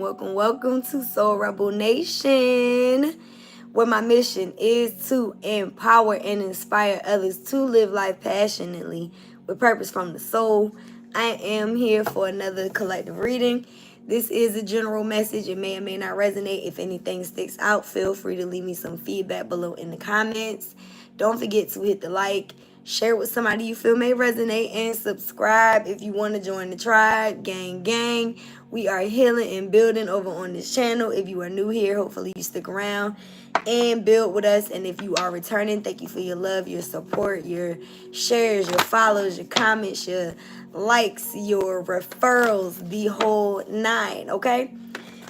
Welcome to Soul Rebel Nation, where my mission is to empower and inspire others to live life passionately with purpose from the soul. I am here for another collective reading. This is a general message. It may or may not resonate. If anything sticks out, feel free to leave me some feedback below in the comments. Don't forget to hit the like, share with somebody you feel may resonate, and subscribe if you want to join the tribe. Gang. We are healing and building over on this channel. If you are new here, hopefully you stick around and build with us. And if you are returning, thank you for your love, your support, your shares, your follows, your comments, your likes, your referrals, the whole nine, okay?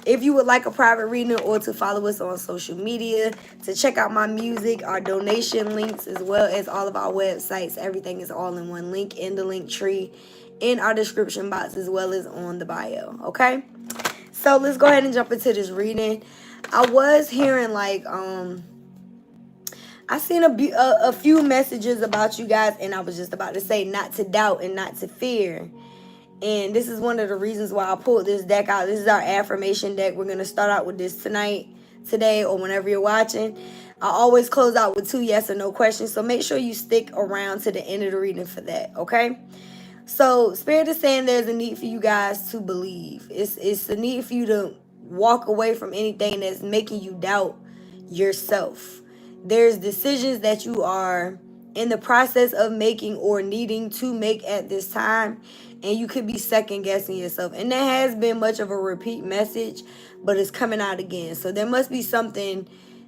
If you would like a private reading or to follow us on social media, to check out my music, our donation links, as well as all of our websites, everything is all in one link in the link tree in our description box as well as on the bio, okay? So let's go ahead and jump into this reading. I was hearing like, I seen a few messages about you guys, and I was just about to say not to doubt and not to fear. And this is one of the reasons why I pulled this deck out. This is our affirmation deck. We're going to start out with this today, or whenever you're watching. I always close out with 2 yes or no questions, so make sure you stick around to the end of the reading for that, okay? So Spirit is saying there's a need for you guys to believe. It's a need for you to walk away from anything that's making you doubt yourself. There's decisions that you are in the process of making or needing to make at this time, and you could be second guessing yourself. And that has been much of a repeat message, but it's coming out again. So there must be something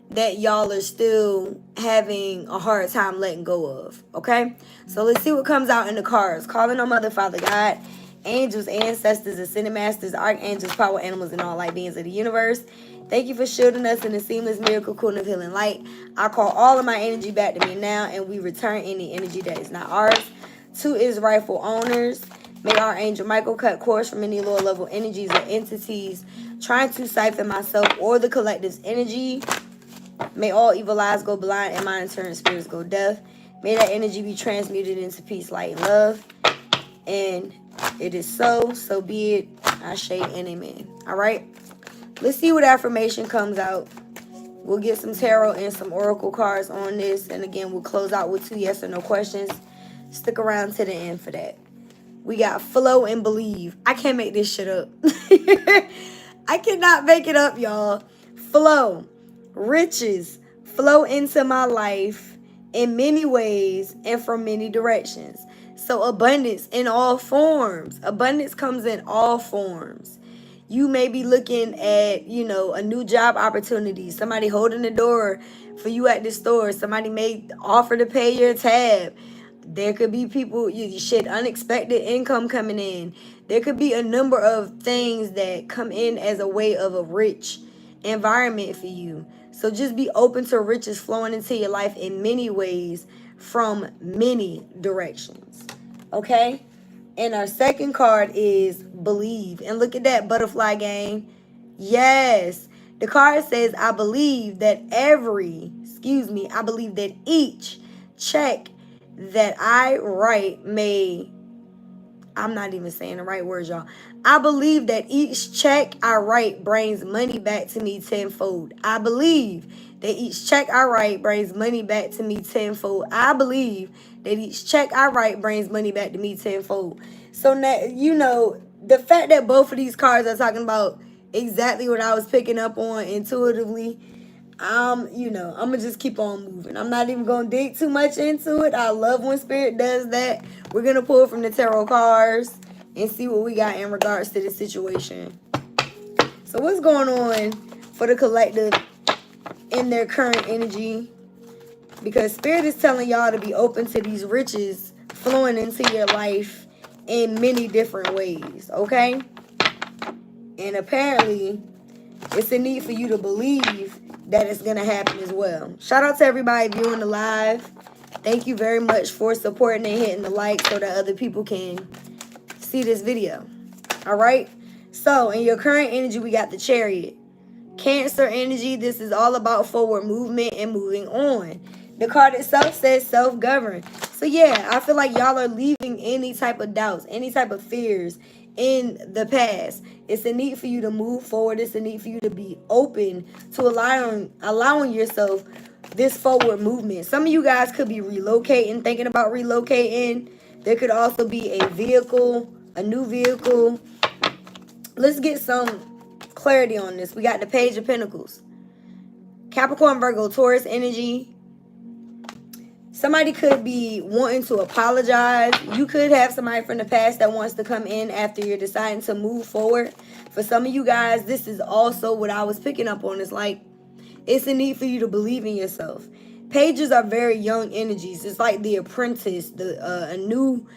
that y'all are still having a hard time letting go of, okay? So let's see what comes out in the cards. Calling on Mother, Father, God, angels, ancestors, ascended masters, archangels, power animals, and all light beings of the universe. Thank you for shielding us in the seamless miracle cocoon of healing light. I call all of my energy back to me now, and we return any energy that is not ours to its rightful owners. May Archangel Michael cut cords from any lower level energies or entities trying to siphon myself or the collective's energy. May all evil eyes go blind and monitoring spirits go deaf. May that energy be transmuted into peace, light, and love. And it is so be it. Ashe and amen. All right. Let's see what affirmation comes out. We'll get some tarot and some oracle cards on this. And again, we'll close out with 2 yes or no questions. Stick around to the end for that. We got flow and believe. I can't make this shit up. I cannot make it up, y'all. Flow. Riches flow into my life in many ways and from many directions. So abundance in all forms. Abundance comes in all forms. You may be looking at, a new job opportunity. Somebody holding the door for you at the store. Somebody may offer to pay your tab. There could be people, unexpected income coming in. There could be a number of things that come in as a way of a rich environment for you. So just be open to riches flowing into your life in many ways from many directions. Okay? And our second card is believe. And look at that butterfly gang. Yes. The card says, I believe that each check that I write I'm not even saying the right words, y'all. I believe that each check I write brings money back to me tenfold. I believe that each check I write brings money back to me tenfold. I believe that each check I write brings money back to me tenfold. So now, the fact that both of these cards are talking about exactly what I was picking up on intuitively, I'm going to just keep on moving. I'm not even going to dig too much into it. I love when Spirit does that. We're going to pull from the tarot cards and see what we got in regards to this situation. So what's going on for the collective in their current energy? Because Spirit is telling y'all to be open to these riches flowing into your life in many different ways, okay? And apparently, it's a need for you to believe that it's going to happen as well. Shout out to everybody viewing the live. Thank you very much for supporting and hitting the like so that other people can see this video. All right? So, in your current energy, we got the Chariot. Cancer energy, this is all about forward movement and moving on. The card itself says self-govern. So, yeah, I feel like y'all are leaving any type of doubts, any type of fears, in the past. It's a need for you to move forward. It's a need for you to be open to allowing yourself this forward movement. Some of you guys could be relocating, thinking about relocating. There could also be a vehicle, a new vehicle. Let's get some clarity on this. We got the Page of Pentacles. Capricorn, Virgo, Taurus energy. Somebody could be wanting to apologize. You could have somebody from the past that wants to come in after you're deciding to move forward. For some of you guys, this is also what I was picking up on. It's like, it's a need for you to believe in yourself. Pages are very young energies. It's like the apprentice, a new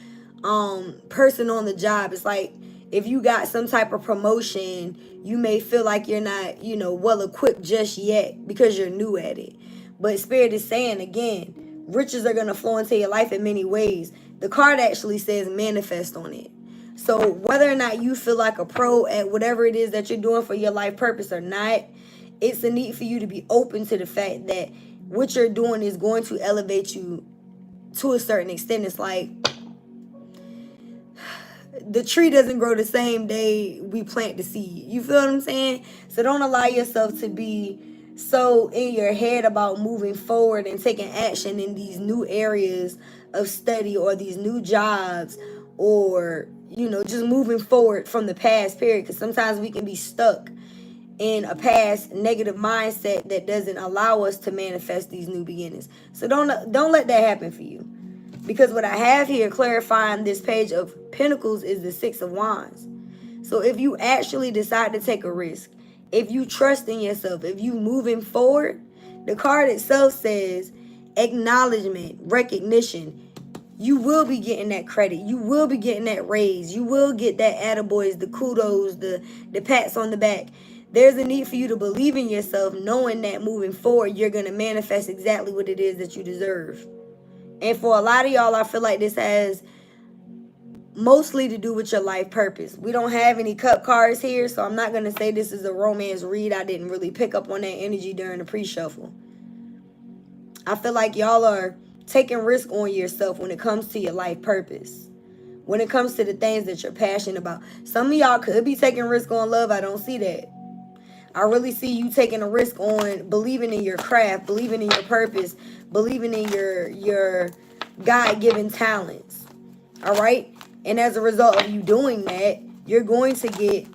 person on the job. It's like if you got some type of promotion, you may feel like you're not, well equipped just yet because you're new at it. But Spirit is saying again, riches are going to flow into your life in many ways. The card actually says manifest on it. So whether or not you feel like a pro at whatever it is that you're doing for your life purpose or not, it's a need for you to be open to the fact that what you're doing is going to elevate you to a certain extent. It's like the tree doesn't grow the same day we plant the seed. You feel what I'm saying? So don't allow yourself to be so in your head about moving forward and taking action in these new areas of study or these new jobs, or just moving forward from the past period, because sometimes we can be stuck in a past negative mindset that doesn't allow us to manifest these new beginnings. So don't let that happen for you, because what I have here clarifying this Page of Pentacles is the Six of Wands. So if you actually decide to take a risk, if you trust in yourself, if you moving forward, the card itself says acknowledgement, recognition. You will be getting that credit. You will be getting that raise. You will get that attaboys, the kudos, the pats on the back. There's a need for you to believe in yourself, knowing that moving forward, you're going to manifest exactly what it is that you deserve. And for a lot of y'all, I feel like this has mostly to do with your life purpose. We don't have any cup cards here, so I'm not going to say this is a romance read. I didn't really pick up on that energy during the pre-shuffle. I feel like y'all are taking risk on yourself when it comes to your life purpose, when it comes to the things that you're passionate about. Some of y'all could be taking risk on love. I don't see that. I really see you taking a risk on believing in your craft, believing in your purpose, believing in your God-given talents. All right? And as a result of you doing that, you're going to get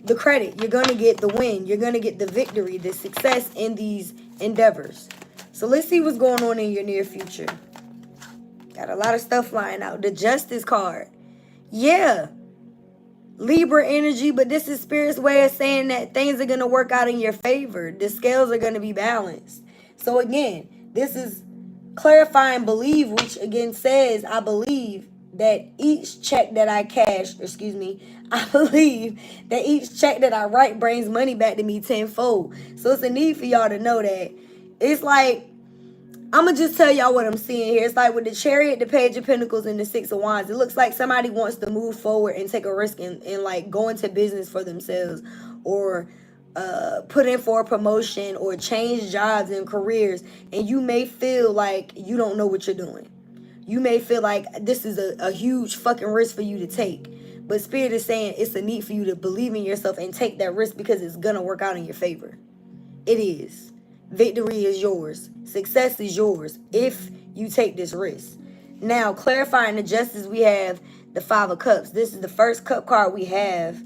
the credit. You're going to get the win. You're going to get the victory, the success in these endeavors. So let's see what's going on in your near future. Got a lot of stuff flying out. The Justice card. Yeah. Libra energy, but this is Spirit's way of saying that things are going to work out in your favor. The scales are going to be balanced. So again, this is clarifying believe, which again says, I believe that each check that I cash, I believe that each check that I write brings money back to me tenfold. So it's a need for y'all to know that. It's like, I'm going to just tell y'all what I'm seeing here. It's like with the Chariot, the Page of Pentacles, and the Six of Wands, it looks like somebody wants to move forward and take a risk and like go into business for themselves, or put in for a promotion, or change jobs and careers. And you may feel like you don't know what you're doing. You may feel like this is a huge fucking risk for you to take. But Spirit is saying it's a need for you to believe in yourself and take that risk, because it's going to work out in your favor. It is. Victory is yours. Success is yours if you take this risk. Now, clarifying the Justice, we have the Five of Cups. This is the first cup card we have.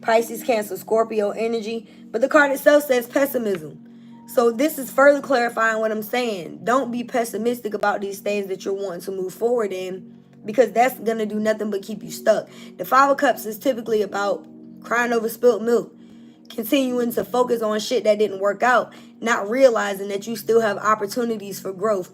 Pisces, Cancer, Scorpio energy. But the card itself says pessimism. So this is further clarifying what I'm saying. Don't be pessimistic about these things that you're wanting to move forward in, because that's going to do nothing but keep you stuck. The Five of Cups is typically about crying over spilt milk, continuing to focus on shit that didn't work out, not realizing that you still have opportunities for growth.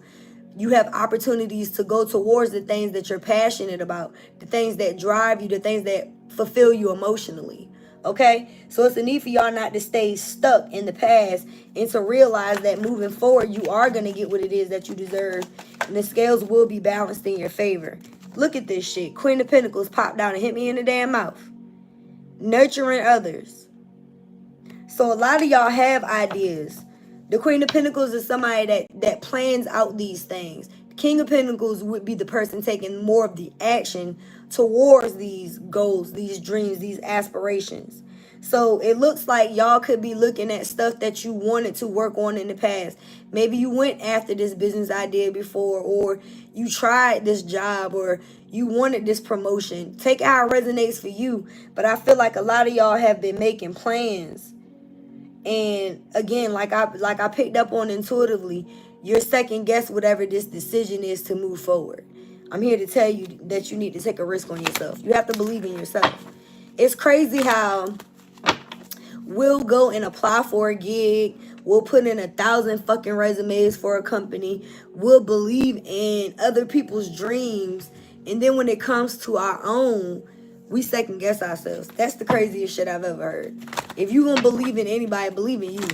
You have opportunities to go towards the things that you're passionate about, the things that drive you, the things that fulfill you emotionally. Okay, so it's a need for y'all not to stay stuck in the past and to realize that moving forward, you are going to get what it is that you deserve. And the scales will be balanced in your favor. Look at this shit. Queen of Pentacles popped down and hit me in the damn mouth. Nurturing others. So a lot of y'all have ideas. The Queen of Pentacles is somebody that plans out these things. King of Pentacles would be the person taking more of the action towards these goals, these dreams, these aspirations. So it looks like y'all could be looking at stuff that you wanted to work on in the past. Maybe you went after this business idea before, or you tried this job, or you wanted this promotion. Take it how it resonates for you. But I feel like a lot of y'all have been making plans. And again, like I picked up on intuitively, you're second guess whatever this decision is to move forward. I'm here to tell you that you need to take a risk on yourself. You have to believe in yourself. It's crazy how we'll go and apply for a gig. We'll put in 1,000 fucking resumes for a company. We'll believe in other people's dreams. And then when it comes to our own, we second guess ourselves. That's the craziest shit I've ever heard. If you gonna believe in anybody, believe in you.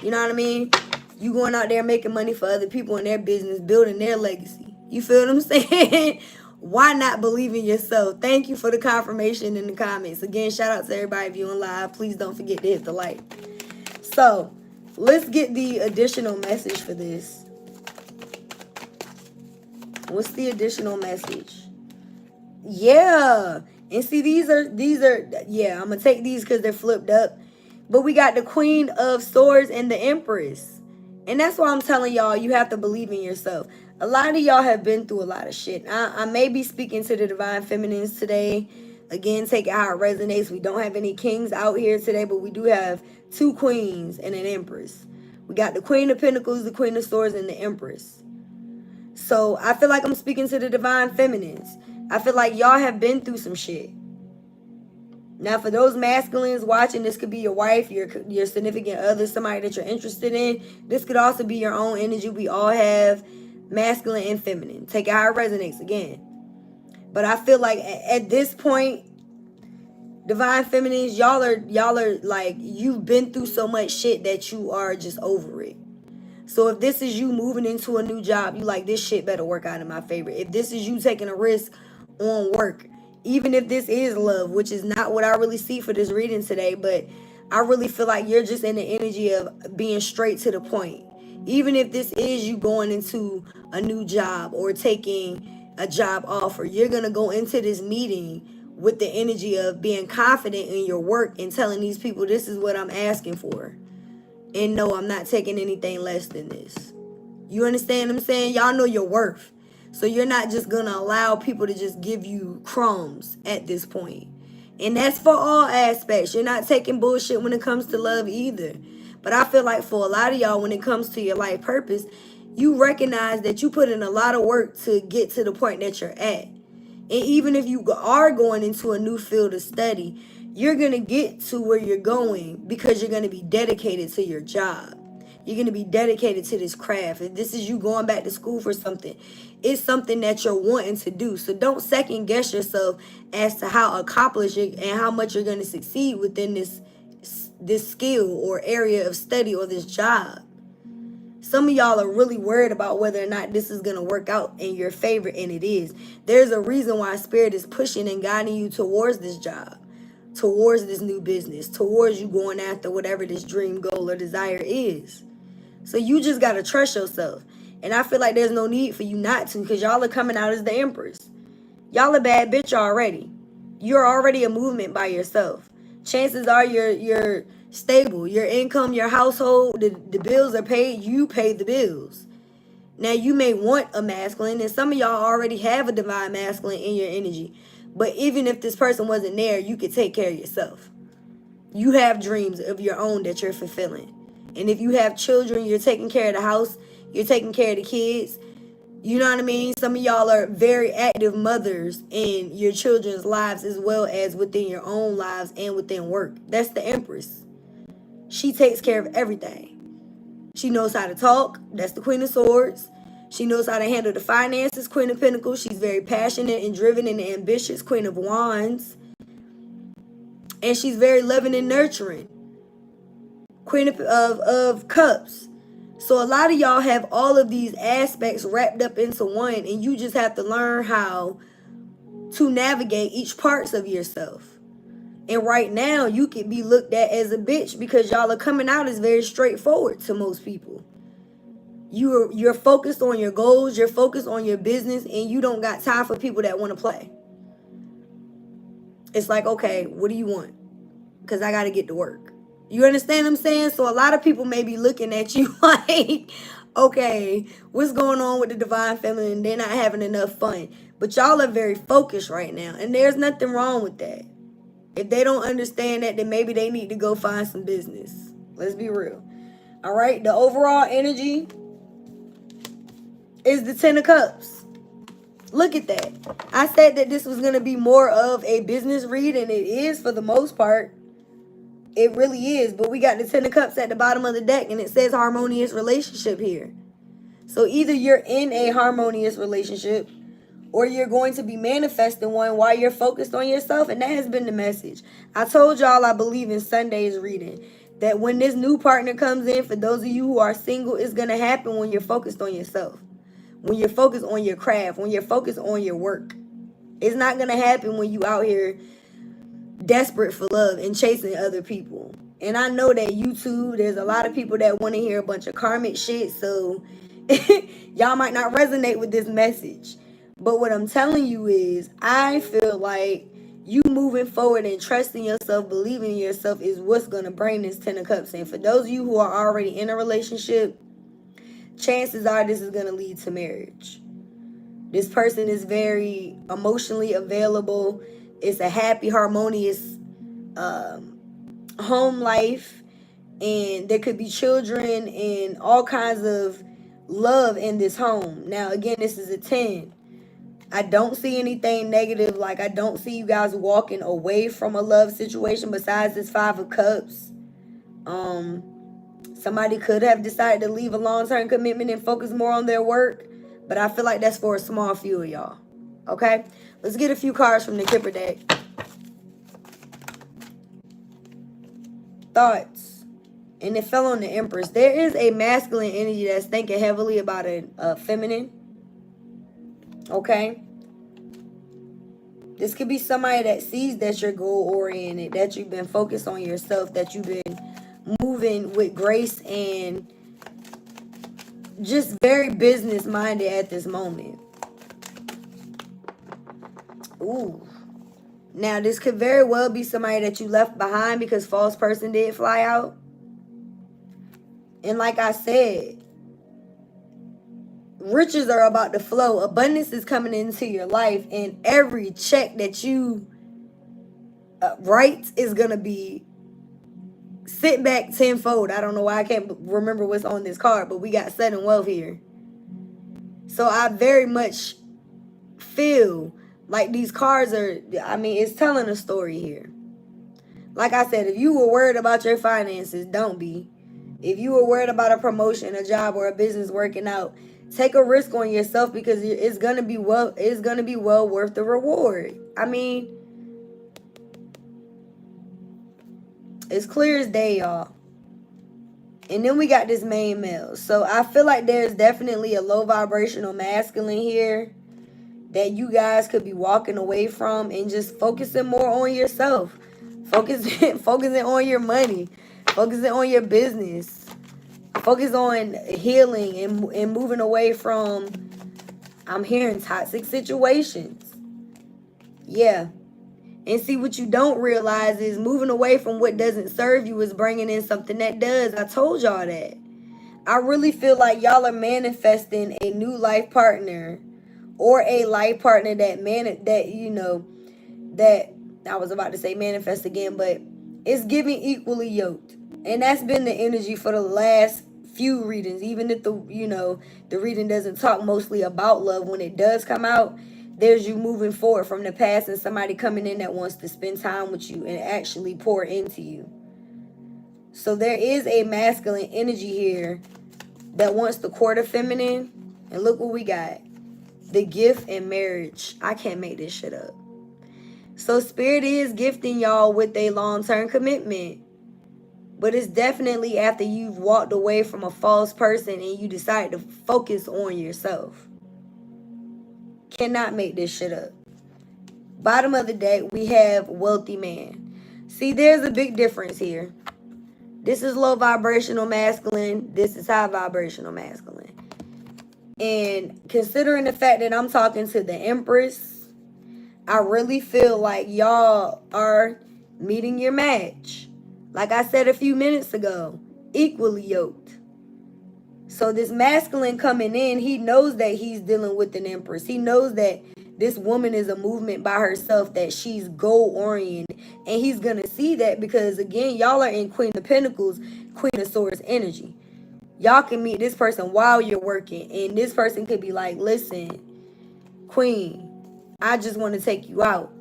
You know what I mean? You going out there making money for other people in their business, building their legacy. You feel what I'm saying? Why not believe in yourself? Thank you for the confirmation in the comments. Again, shout out to everybody viewing live. Please don't forget to hit the like. So, let's get the additional message for this. What's the additional message? Yeah. And see, these are, yeah, I'm going to take these because they're flipped up. But we got the Queen of Swords and the Empress. And that's why I'm telling y'all, you have to believe in yourself. A lot of y'all have been through a lot of shit. I may be speaking to the Divine Feminines today. Again, take it how it resonates. We don't have any kings out here today, but we do have 2 queens and an empress. We got the Queen of Pentacles, the Queen of Swords, and the Empress. So I feel like I'm speaking to the Divine Feminines. I feel like y'all have been through some shit. Now, for those masculines watching, this could be your wife, your significant other, somebody that you're interested in. This could also be your own energy. We all have masculine and feminine. Take it how it resonates again. But I feel like at this point, Divine Feminines, y'all are like, you've been through so much shit that you are just over it. So if this is you moving into a new job, you like, this shit better work out in my favor. If this is you taking a risk on work, even if this is love, which is not what I really see for this reading today, but I really feel like you're just in the energy of being straight to the point. Even if this is you going into a new job or taking a job offer, you're going to go into this meeting with the energy of being confident in your work and telling these people, this is what I'm asking for. And no, I'm not taking anything less than this. You understand what I'm saying? Y'all know your worth. So you're not just going to allow people to just give you crumbs at this point. And that's for all aspects. You're not taking bullshit when it comes to love either. But I feel like for a lot of y'all, when it comes to your life purpose, you recognize that you put in a lot of work to get to the point that you're at. And even if you are going into a new field of study, you're going to get to where you're going because you're going to be dedicated to your job. You're going to be dedicated to this craft. If this is you going back to school for something, it's something that you're wanting to do. So don't second guess yourself as to how accomplished and how much you're going to succeed within this skill or area of study or this job. Some of y'all are really worried about whether or not this is going to work out in your favor, and it is. There's a reason why Spirit is pushing and guiding you towards this job, towards this new business, towards you going after whatever this dream, goal, or desire is. So you just got to trust yourself. And I feel like there's no need for you not to, because y'all are coming out as the Empress. Y'all a bad bitch already. You're already a movement by yourself. Chances are you're stable. Your income, your household, the bills are paid. You pay the bills. Now, you may want a masculine, and some of y'all already have a divine masculine in your energy. But even if this person wasn't there, you could take care of yourself. You have dreams of your own that you're fulfilling. And if you have children, you're taking care of the house. You're taking care of the kids. You know what I mean? Some of y'all are very active mothers in your children's lives as well as within your own lives and within work. That's the Empress. She takes care of everything. She knows how to talk. That's the Queen of Swords. She knows how to handle the finances, Queen of Pentacles. She's very passionate and driven and ambitious, Queen of Wands. And she's very loving and nurturing, Queen of Cups. So a lot of y'all have all of these aspects wrapped up into one, and you just have to learn how to navigate each parts of yourself. And right now, you could be looked at as a bitch because y'all are coming out as very straightforward to most people. You're focused on your goals, you're focused on your business, and you don't got time for people that want to play. It's like, okay, what do you want? Because I got to get to work. You understand what I'm saying? So a lot of people may be looking at you like, okay, what's going on with the divine feminine? They're not having enough fun. But y'all are very focused right now. And there's nothing wrong with that. If they don't understand that, then maybe they need to go find some business. Let's be real. All right. The overall energy is the 10 of Cups. Look at that. I said that this was going to be more of a business read, and it is for the most part. It really is. But we got the 10 of Cups at the bottom of the deck, and it says harmonious relationship here. So either you're in a harmonious relationship, or you're going to be manifesting one while you're focused on yourself. And that has been the message. I told y'all, I believe in Sunday's reading, that when this new partner comes in, for those of you who are single, it's going to happen when you're focused on yourself. When you're focused on your craft, when you're focused on your work. It's not going to happen when you out here desperate for love and chasing other people. And I know that YouTube, there's a lot of people that want to hear a bunch of karmic shit. So y'all might not resonate with this message. But what I'm telling you is, I feel like you moving forward and trusting yourself, believing in yourself is what's going to bring this 10 of Cups in. For those of you who are already in a relationship, chances are this is going to lead to marriage. This person is very emotionally available. It's a happy, harmonious home life. And there could be children and all kinds of love in this home. Now, again, this is a 10. I don't see anything negative. Like, I don't see you guys walking away from a love situation besides this 5 of Cups. Somebody could have decided to leave a long-term commitment and focus more on their work. But I feel like that's for a small few of y'all. Okay? Let's get a few cards from the Kipper deck. Thoughts. And it fell on the Empress. There is a masculine energy that's thinking heavily about a feminine. Okay? This could be somebody that sees that you're goal-oriented, that you've been focused on yourself, that you've been moving with grace and just very business-minded at this moment. Ooh. Now, this could very well be somebody that you left behind because false person did fly out. And like I said, riches are about to flow. Abundance is coming into your life. And every check that you write is going to be sit back tenfold. I don't know why I can't remember what's on this card, but we got sudden wealth here. So I very much feel like these cards are, I mean, it's telling a story here. Like I said, if you were worried about your finances, don't be. If you were worried about a promotion, a job, or a business working out, take a risk on yourself because it's gonna be well worth the reward. I mean, it's clear as day, y'all. And then we got this main male. So I feel like there's definitely a low vibrational masculine here that you guys could be walking away from and just focusing more on yourself. Focusing on your money. Focusing on your business. Focus on healing and moving away from, I'm hearing, toxic situations. Yeah. And see, what you don't realize is moving away from what doesn't serve you is bringing in something that does. I told y'all that. I really feel like y'all are manifesting a new life partner or a life partner that I was about to say manifest again, but it's giving equally yoked. And that's been the energy for the last few readings. Even if the reading doesn't talk mostly about love, when it does come out, there's you moving forward from the past and somebody coming in that wants to spend time with you and actually pour into you. So there is a masculine energy here that wants to court a feminine. And look what we got. The gift and marriage. I can't make this shit up. So Spirit is gifting y'all with a long-term commitment. But it's definitely after you've walked away from a false person and you decide to focus on yourself. Cannot make this shit up. Bottom of the deck, we have wealthy man. See, there's a big difference here. This is low vibrational masculine. This is high vibrational masculine. And considering the fact that I'm talking to the Empress, I really feel like y'all are meeting your match. Like I said a few minutes ago, equally yoked. So this masculine coming in, he knows that he's dealing with an Empress. He knows that this woman is a movement by herself, that she's goal-oriented. And he's going to see that because, again, y'all are in Queen of Pentacles, Queen of Swords energy. Y'all can meet this person while you're working. And this person could be like, listen, Queen, I just want to take you out.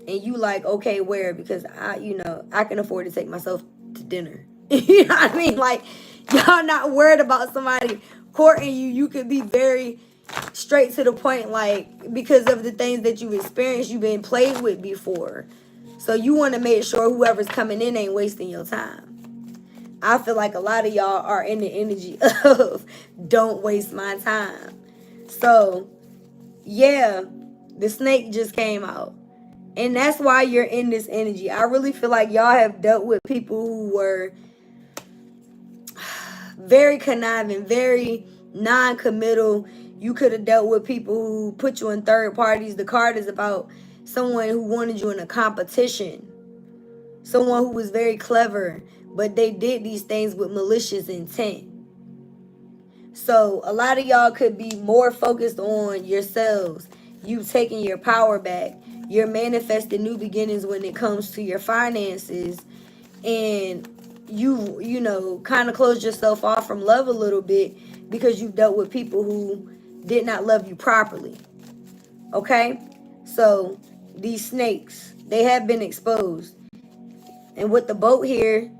And you like, okay, where? Because I can afford to take myself to dinner. You know what I mean? Like, y'all not worried about somebody courting you. You could be very straight to the point, like, because of the things that you've experienced, you've been played with before. So you want to make sure whoever's coming in ain't wasting your time. I feel like a lot of y'all are in the energy of don't waste my time. So, yeah, the snake just came out. And that's why you're in this energy. I really feel like y'all have dealt with people who were very conniving, very non-committal. You could have dealt with people who put you in third parties. The card is about someone who wanted you in a competition. Someone who was very clever, but they did these things with malicious intent. So a lot of y'all could be more focused on yourselves. You taking your power back. You're manifesting new beginnings when it comes to your finances. And you know, kind of closed yourself off from love a little bit because you've dealt with people who did not love you properly. Okay? So these snakes, they have been exposed. And with the boat here,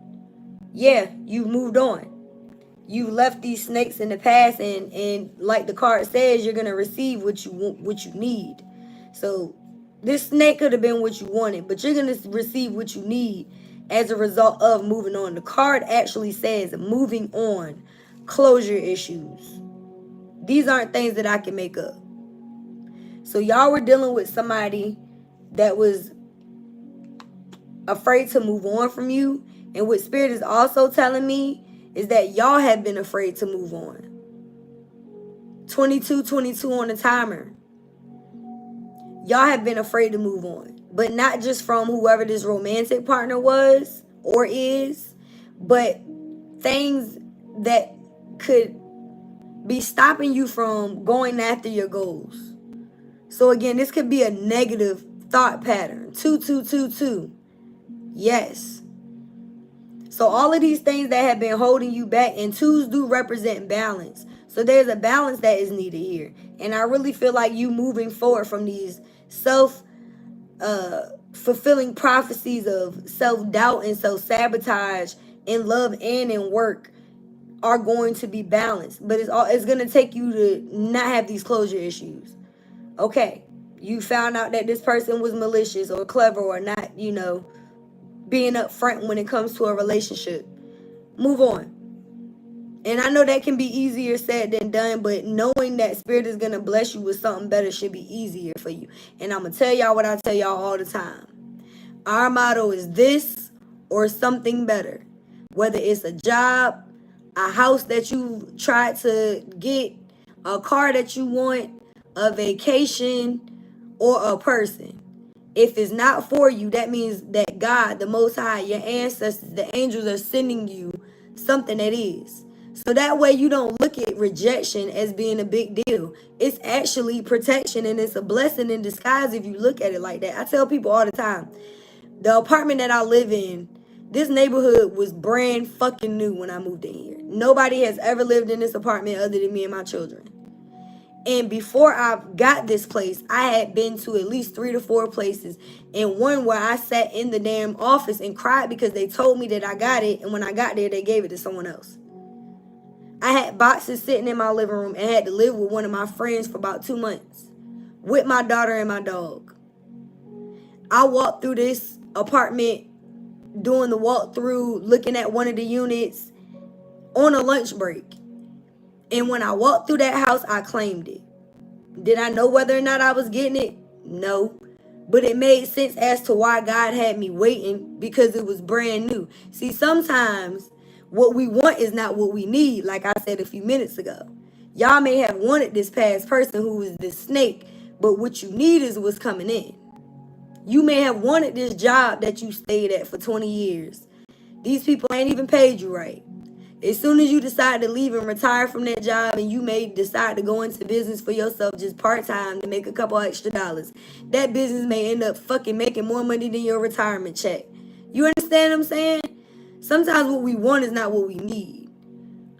yeah, you've moved on. You left these snakes in the past, and like the card says, you're gonna receive what you want, what you need. So this snake could have been what you wanted, but you're gonna receive what you need as a result of moving on. The card actually says moving on, closure issues. These aren't things that I can make up. So y'all were dealing with somebody that was afraid to move on from you. And what Spirit is also telling me is that y'all have been afraid to move on. 22 on the timer. Y'all have been afraid to move on. But not just from whoever this romantic partner was or is, but things that could be stopping you from going after your goals. So again, this could be a negative thought pattern. 2222. Yes. So all of these things that have been holding you back, and twos do represent balance. So there's a balance that is needed here. And I really feel like you moving forward from these fulfilling prophecies of self-doubt and self-sabotage in love and in work are going to be balanced. But it's going to take you to not have these closure issues. Okay, you found out that this person was malicious or clever or not, being upfront when it comes to a relationship. Move on. And I know that can be easier said than done, but knowing that Spirit is going to bless you with something better should be easier for you. And I'm going to tell y'all what I tell y'all all the time. Our motto is this or something better. Whether it's a job, a house that you tried to get, a car that you want, a vacation, or a person. If it's not for you, that means that God, the Most High, your ancestors, the angels are sending you something that is. So that way you don't look at rejection as being a big deal. It's actually protection, and it's a blessing in disguise if you look at it like that. I tell people all the time, the apartment that I live in, this neighborhood was brand fucking new when I moved in here. Nobody has ever lived in this apartment other than me and my children. And before I got this place, I had been to at least 3 to 4 places. And one where I sat in the damn office and cried because they told me that I got it. And when I got there, they gave it to someone else. I had boxes sitting in my living room and had to live with one of my friends for about 2 months. With my daughter and my dog. I walked through this apartment, doing the walkthrough, looking at one of the units on a lunch break. And when I walked through that house, I claimed it. Did I know whether or not I was getting it? No. But it made sense as to why God had me waiting, because it was brand new. See, sometimes what we want is not what we need, like I said a few minutes ago. Y'all may have wanted this past person who is this snake, but what you need is what's coming in. You may have wanted this job that you stayed at for 20 years. These people ain't even paid you right. As soon as you decide to leave and retire from that job, and you may decide to go into business for yourself just part-time to make a couple extra dollars, that business may end up fucking making more money than your retirement check. You understand what I'm saying? Sometimes what we want is not what we need.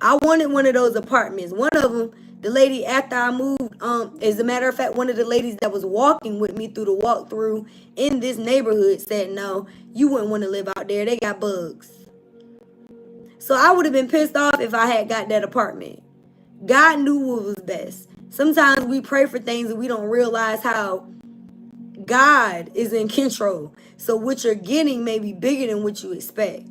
I wanted one of those apartments. One of them, the lady after I moved, as a matter of fact, one of the ladies that was walking with me through the walkthrough in this neighborhood said, no, you wouldn't want to live out there. They got bugs. So I would have been pissed off if I had got that apartment. God knew what was best. Sometimes we pray for things and we don't realize how God is in control. So what you're getting may be bigger than what you expect.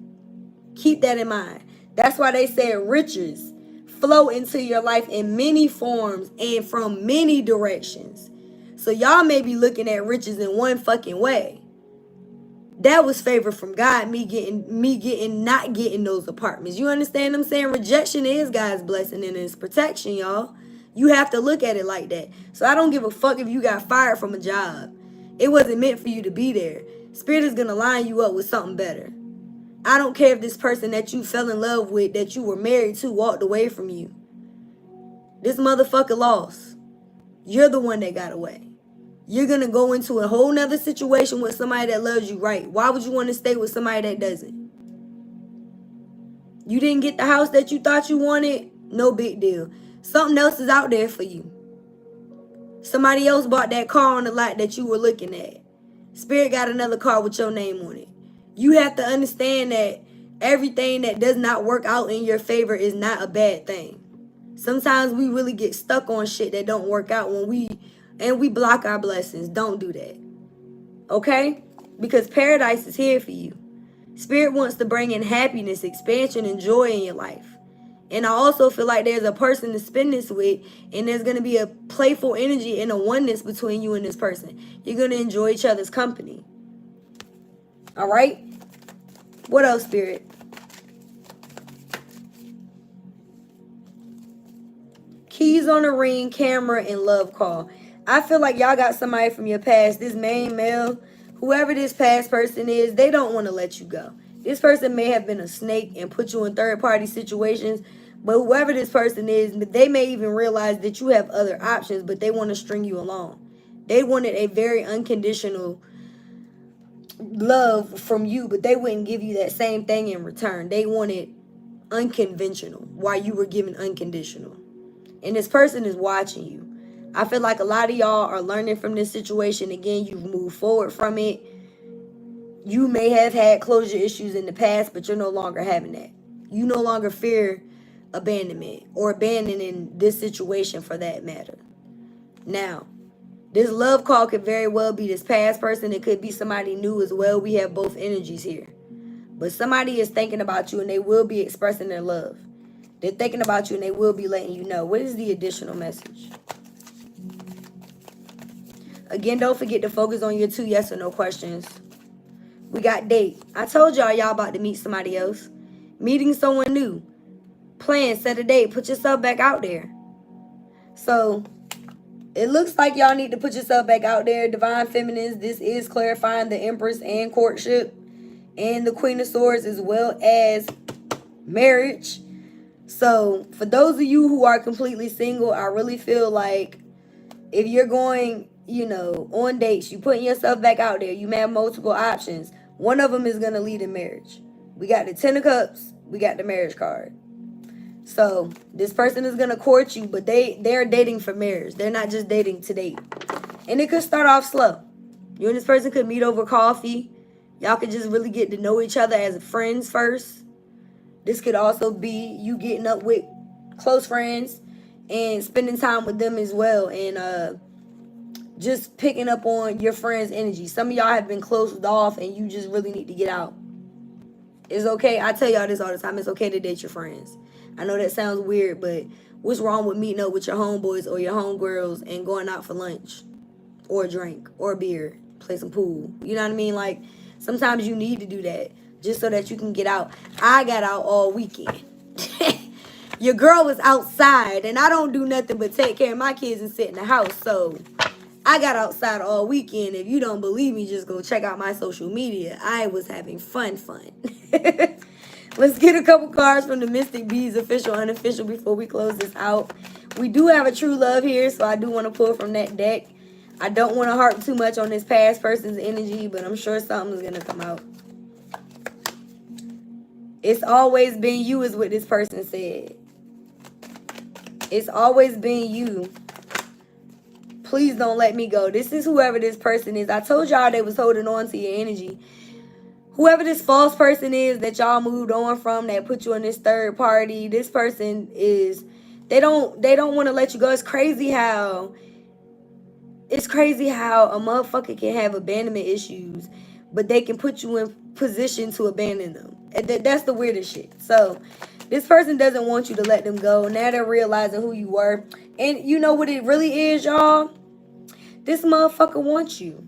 Keep that in mind. That's why they said riches flow into your life in many forms and from many directions. So y'all may be looking at riches in one fucking way. That was favor from God, not getting those apartments. You understand what I'm saying? Rejection is God's blessing and His protection, y'all. You have to look at it like that. So I don't give a fuck if you got fired from a job. It wasn't meant for you to be there. Spirit is going to line you up with something better. I don't care if this person that you fell in love with, that you were married to, walked away from you. This motherfucker lost. You're the one that got away. You're going to go into a whole nother situation with somebody that loves you right. Why would you want to stay with somebody that doesn't? You didn't get the house that you thought you wanted? No big deal. Something else is out there for you. Somebody else bought that car on the lot that you were looking at. Spirit got another car with your name on it. You have to understand that everything that does not work out in your favor is not a bad thing. Sometimes we really get stuck on shit that don't work out and we block our blessings. Don't do that. Okay? Because paradise is here for you. Spirit wants to bring in happiness, expansion, and joy in your life. And I also feel like there's a person to spend this with, and there's going to be a playful energy and a oneness between you and this person. You're going to enjoy each other's company. All right? What else, Spirit? Keys on a ring, camera, and love call. I feel like y'all got somebody from your past, this main male, whoever this past person is, they don't want to let you go. This person may have been a snake and put you in third-party situations, but whoever this person is, they may even realize that you have other options, but they want to string you along. They wanted a very unconditional love from you, but they wouldn't give you that same thing in return. They wanted unconventional while you were given unconditional. And this person is watching you. I feel like a lot of y'all are learning from this situation. Again, you've moved forward from it. You may have had closure issues in the past, but you're no longer having that. You no longer fear abandonment or abandoning this situation for that matter. Now, this love call could very well be this past person. It could be somebody new as well. We have both energies here. But somebody is thinking about you and they will be expressing their love. They're thinking about you and they will be letting you know. What is the additional message? Again, don't forget to focus on your 2 yes or no questions. We got date. I told y'all about to meet somebody else. Meeting someone new. Plan, set a date. Put yourself back out there. So, it looks like y'all need to put yourself back out there. Divine Feminines, this is clarifying the Empress and courtship. And the Queen of Swords as well as marriage. So, for those of you who are completely single, I really feel like if you're going, on dates, you putting yourself back out there, you may have multiple options. One of them is going to lead in marriage. We got the 10 of Cups. We got the marriage card. So, this person is going to court you, but they're dating for marriage. They're not just dating to date. And it could start off slow. You and this person could meet over coffee. Y'all could just really get to know each other as friends first. This could also be you getting up with close friends and spending time with them as well. And just picking up on your friend's energy. Some of y'all have been closed off and you just really need to get out. It's okay. I tell y'all this all the time. It's okay to date your friends. I know that sounds weird, but what's wrong with meeting up with your homeboys or your homegirls and going out for lunch or a drink or a beer, play some pool? You know what I mean? Like, sometimes you need to do that just so that you can get out. I got out all weekend. Your girl was outside, and I don't do nothing but take care of my kids and sit in the house. So I got outside all weekend. If you don't believe me, just go check out my social media. I was having fun. Let's get a couple cards from the Mystic Bees, official, unofficial, before we close this out. We do have a true love here, so I do want to pull from that deck. I don't want to harp too much on this past person's energy, but I'm sure something's going to come out. It's always been you is what this person said. It's always been you. Please don't let me go. This is whoever this person is. I told y'all they was holding on to your energy. Whoever this false person is that y'all moved on from, that put you in this third party, this person is, they don't want to let you go. It's crazy how a motherfucker can have abandonment issues, but they can put you in position to abandon them. That's the weirdest shit. So this person doesn't want you to let them go. Now they're realizing who you were. And you know what it really is, y'all? This motherfucker wants you.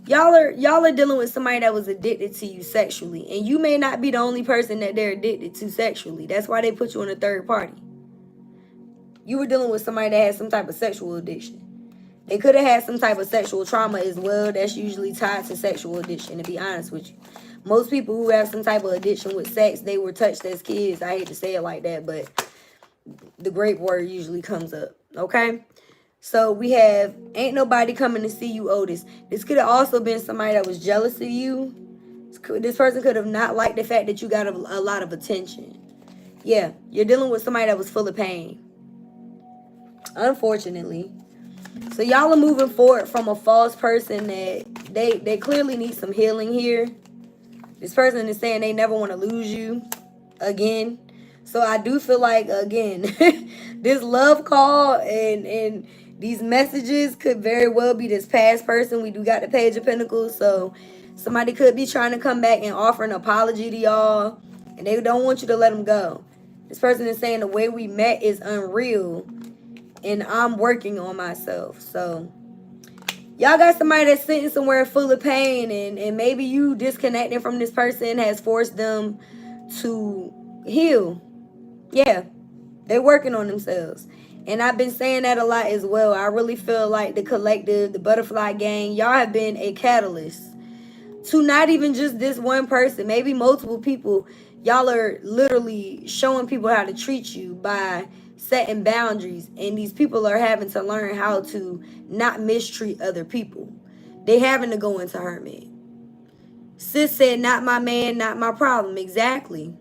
Y'all are dealing with somebody that was addicted to you sexually. And you may not be the only person that they're addicted to sexually. That's why they put you in a third party. You were dealing with somebody that had some type of sexual addiction. They could have had some type of sexual trauma as well. That's usually tied to sexual addiction, to be honest with you. Most people who have some type of addiction with sex, they were touched as kids. I hate to say it like that, but the great word usually comes up, okay? So we have, ain't nobody coming to see you, Otis. This could have also been somebody that was jealous of you. This person could have not liked the fact that you got a lot of attention. Yeah, you're dealing with somebody that was full of pain, unfortunately. So y'all are moving forward from a false person that they clearly need some healing here. This person is saying they never want to lose you again. So I do feel like, again, this love call and these messages could very well be this past person. We do got the Page of Pentacles. So somebody could be trying to come back and offer an apology to y'all. And they don't want you to let them go. This person is saying the way we met is unreal. And I'm working on myself. So y'all got somebody that's sitting somewhere full of pain. And maybe you disconnecting from this person has forced them to heal. Yeah, they're working on themselves. And I've been saying that a lot as well. I really feel like the collective, the butterfly gang, y'all have been a catalyst to not even just this one person, maybe multiple people. Y'all are literally showing people how to treat you by setting boundaries. And these people are having to learn how to not mistreat other people. They having to go into hermit. Sis said, not my man, not my problem. Exactly.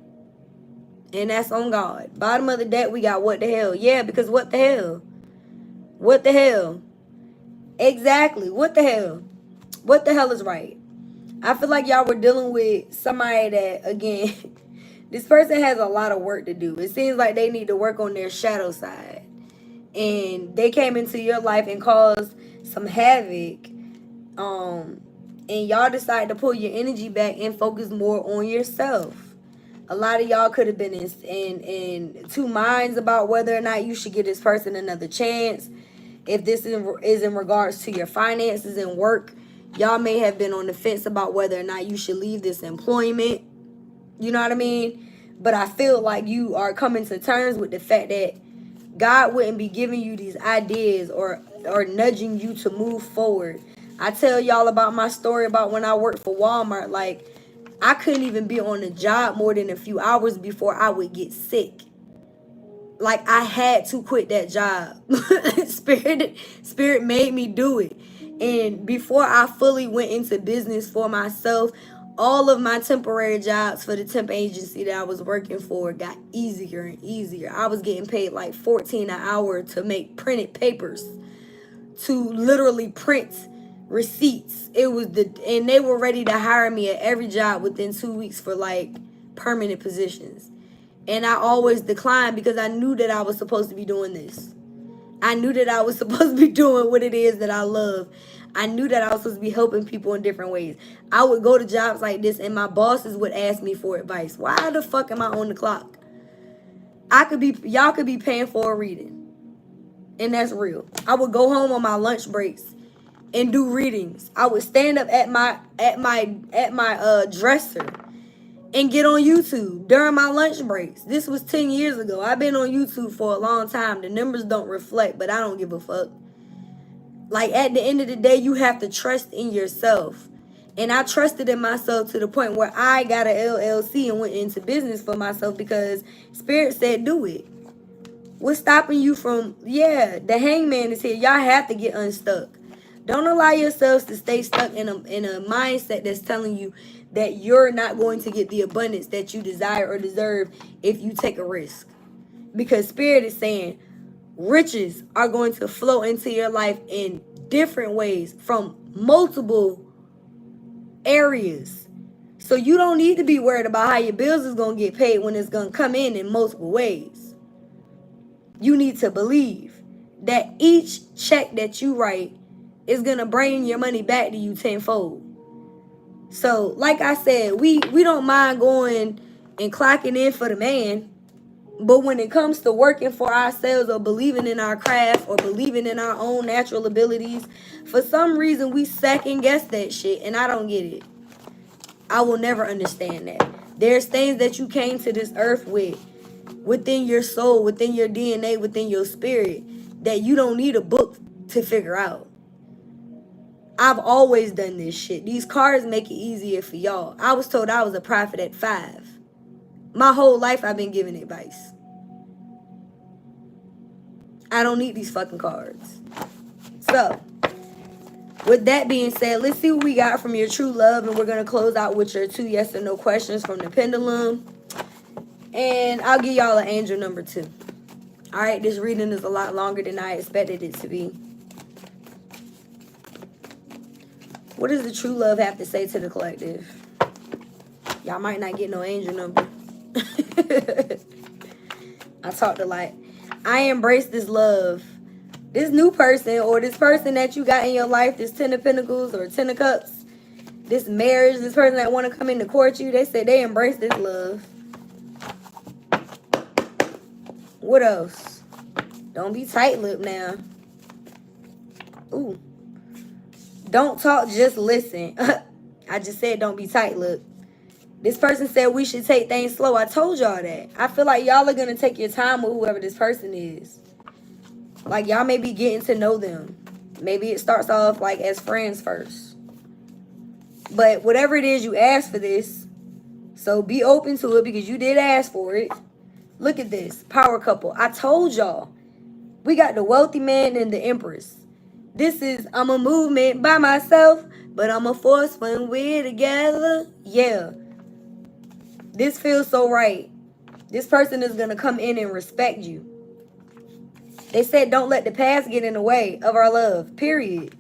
And that's on God. Bottom of the deck, we got what the hell. Yeah, because what the hell? What the hell? Exactly. What the hell? What the hell is right? I feel like y'all were dealing with somebody that, again, this person has a lot of work to do. It seems like they need to work on their shadow side. And they came into your life and caused some havoc. And y'all decided to pull your energy back and focus more on yourself. A lot of y'all could have been in two minds about whether or not you should give this person another chance. If this is in regards to your finances and work, y'all may have been on the fence about whether or not you should leave this employment. You know what I mean? But I feel like you are coming to terms with the fact that God wouldn't be giving you these ideas or nudging you to move forward. I tell y'all about my story about when I worked for Walmart. Like, I couldn't even be on the job more than a few hours before I would get sick. Like, I had to quit that job. Spirit made me do it. And before I fully went into business for myself, all of my temporary jobs for the temp agency that I was working for got easier and easier. I was getting paid like $14 an hour to make printed papers, to literally print receipts. And they were ready to hire me at every job within 2 weeks for like permanent positions. And I always declined because I knew that I was supposed to be doing this. I knew that I was supposed to be doing what it is that I love. I knew that I was supposed to be helping people in different ways. I would go to jobs like this and my bosses would ask me for advice. Why the fuck am I on the clock? Y'all could be paying for a reading. And that's real. I would go home on my lunch breaks and do readings. I would stand up at my dresser and get on YouTube during my lunch breaks. This was 10 years ago. I've been on YouTube for a long time. The numbers don't reflect, but I don't give a fuck. Like, at the end of the day, you have to trust in yourself. And I trusted in myself to the point where I got an LLC and went into business for myself because Spirit said do it. What's stopping you from, the hangman is here. Y'all have to get unstuck. Don't allow yourselves to stay stuck in a mindset that's telling you that you're not going to get the abundance that you desire or deserve if you take a risk. Because Spirit is saying riches are going to flow into your life in different ways from multiple areas. So you don't need to be worried about how your bills is going to get paid when it's going to come in multiple ways. You need to believe that each check that you write is going to bring your money back to you tenfold. So, like I said, we don't mind going and clocking in for the man. But when it comes to working for ourselves or believing in our craft or believing in our own natural abilities, for some reason we second guess that shit, and I don't get it. I will never understand that. There's things that you came to this earth with, within your soul, within your DNA, within your spirit, that you don't need a book to figure out. I've always done this shit. These cards make it easier for y'all. I was told I was a prophet at 5. My whole life I've been giving advice. I don't need these fucking cards. So, with that being said, let's see what we got from your true love. And we're going to close out with your 2 yes or no questions from the pendulum. And I'll give y'all an angel number 2. Alright, this reading is a lot longer than I expected it to be. What does the true love have to say to the collective? Y'all might not get no angel number. I talked a lot. I embrace this love. This new person or this person that you got in your life, this 10 of Pentacles or 10 of Cups, this marriage, this person that want to come in to court you, they said they embrace this love. What else? Don't be tight-lipped now. Ooh. Don't talk, just listen. I just said don't be tight-lipped. This person said we should take things slow. I told y'all that. I feel like y'all are going to take your time with whoever this person is. Like, y'all may be getting to know them. Maybe it starts off, like, as friends first. But whatever it is, you asked for this. So be open to it because you did ask for it. Look at this. Power couple. I told y'all. We got the wealthy man and the empress. This is, I'm a movement by myself, but I'm a force when we're together. Yeah. This feels so right. This person is going to come in and respect you. They said don't let the past get in the way of our love. Period.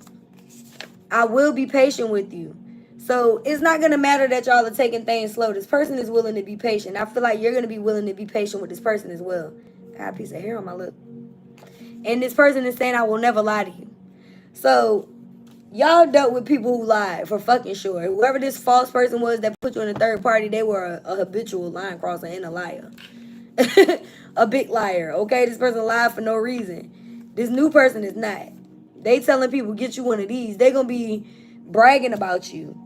I will be patient with you. So it's not going to matter that y'all are taking things slow. This person is willing to be patient. I feel like you're going to be willing to be patient with this person as well. I got a piece of hair on my lip. And this person is saying I will never lie to you. So y'all dealt with people who lied for fucking sure. Whoever this false person was that put you in a third party, they were a habitual line crosser and a liar. A big liar, okay? This person lied for no reason. This new person is not. They telling people, get you one of these. They gonna be bragging about you.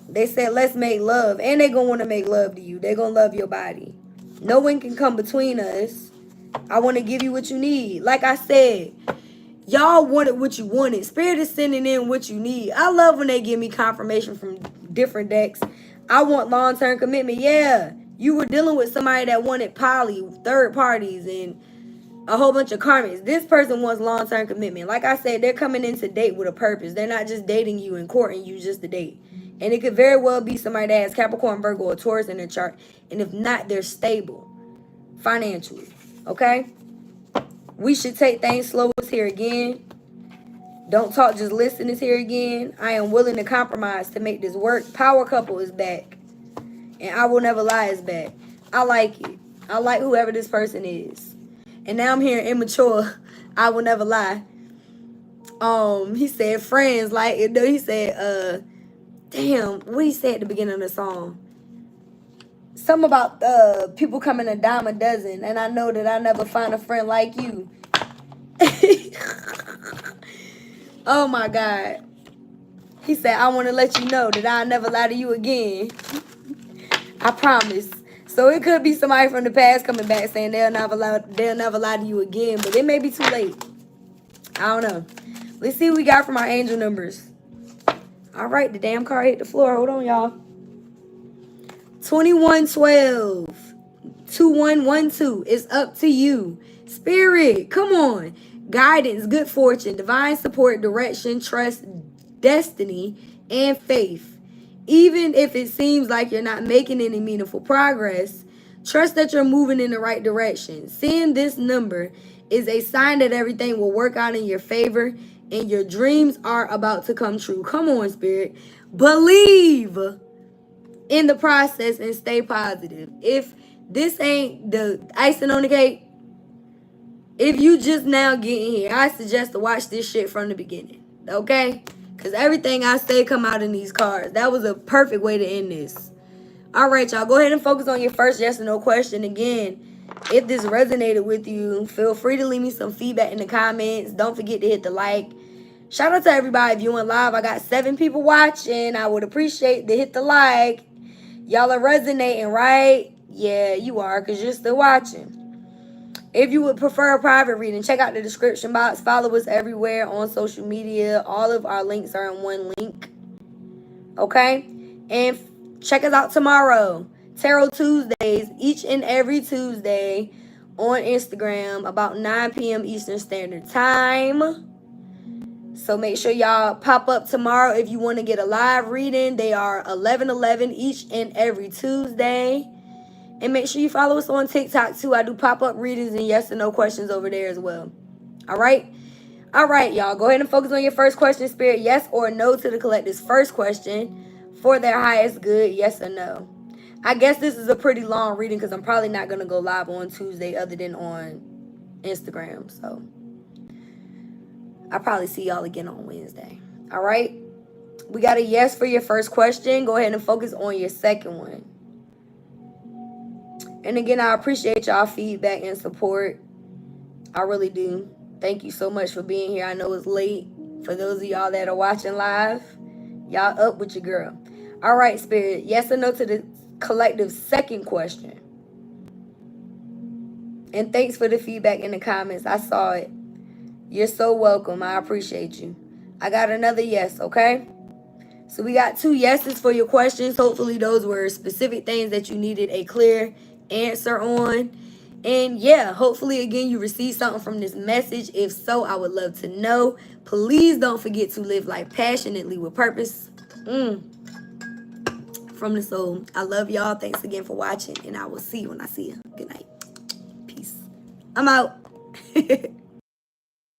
They said, let's make love. And they gonna want to make love to you. They gonna love your body. No one can come between us. I want to give you what you need. Like I said, y'all wanted what you wanted. Spirit is sending in what you need. I love when they give me confirmation from different decks. I want long-term commitment. Yeah, you were dealing with somebody that wanted poly, third parties, and a whole bunch of karmics. This person wants long-term commitment. Like I said, they're coming in to date with a purpose. They're not just dating you and courting you just to date. And it could very well be somebody that has Capricorn, Virgo, or Taurus in their chart. And if not, they're stable financially. Okay? We should take things slow is here again. Don't talk, just listen is here again. I am willing to compromise to make this work. Power couple is back. And I will never lie is back. I like it. I like whoever this person is. And now I'm hearing immature. I will never lie. He said friends, like, he said, damn, what he said at the beginning of the song? Something about people coming a dime a dozen, and I know that I never find a friend like you. Oh my God. He said, I want to let you know that I'll never lie to you again. I promise. So it could be somebody from the past coming back saying they'll never lie to you again, but it may be too late. I don't know. Let's see what we got from our angel numbers. All right, the damn car hit the floor. Hold on, y'all. 2112. 2112. It's up to you. Spirit, come on. Guidance, good fortune, divine support, direction, trust, destiny, and faith. Even if it seems like you're not making any meaningful progress, trust that you're moving in the right direction. Seeing this number is a sign that everything will work out in your favor and your dreams are about to come true. Come on, Spirit. Believe in the process and stay positive. If this ain't the icing on the cake, if you just now getting here, I suggest to watch this shit from the beginning. Okay? Because everything I say come out in these cards. That was a perfect way to end this. All right, y'all. Go ahead and focus on your first yes or no question. Again, if this resonated with you, feel free to leave me some feedback in the comments. Don't forget to hit the like. Shout out to everybody viewing live. I got 7 people watching. I would appreciate to hit the like. Y'all are resonating, right? Yeah, you are, because you're still watching. If you would prefer a private reading, check out the description box. Follow us everywhere on social media. All of our links are in one link. Okay? And check us out tomorrow. Tarot Tuesdays, each and every Tuesday on Instagram about 9 p.m. Eastern Standard Time. So make sure y'all pop up tomorrow if you want to get a live reading. They are 11:11 each and every Tuesday. And make sure you follow us on TikTok too. I do pop-up readings and yes or no questions over there as well. All right? All right, y'all. Go ahead and focus on your first question, Spirit. Yes or no to the collective's first question for their highest good, yes or no. I guess this is a pretty long reading because I'm probably not going to go live on Tuesday other than on Instagram. So I'll probably see y'all again on Wednesday. All right? We got a yes for your first question. Go ahead and focus on your second one. And again, I appreciate y'all feedback and support. I really do. Thank you so much for being here. I know it's late. For those of y'all that are watching live, y'all up with your girl. All right, Spirit. Yes or no to the collective's second question. And thanks for the feedback in the comments. I saw it. You're so welcome. I appreciate you. I got another yes, okay? So we got 2 yeses for your questions. Hopefully those were specific things that you needed a clear answer on. And yeah, hopefully again you received something from this message. If so, I would love to know. Please don't forget to live life passionately with purpose. From the soul. I love y'all. Thanks again for watching, and I will see you when I see you. Good night. Peace. I'm out.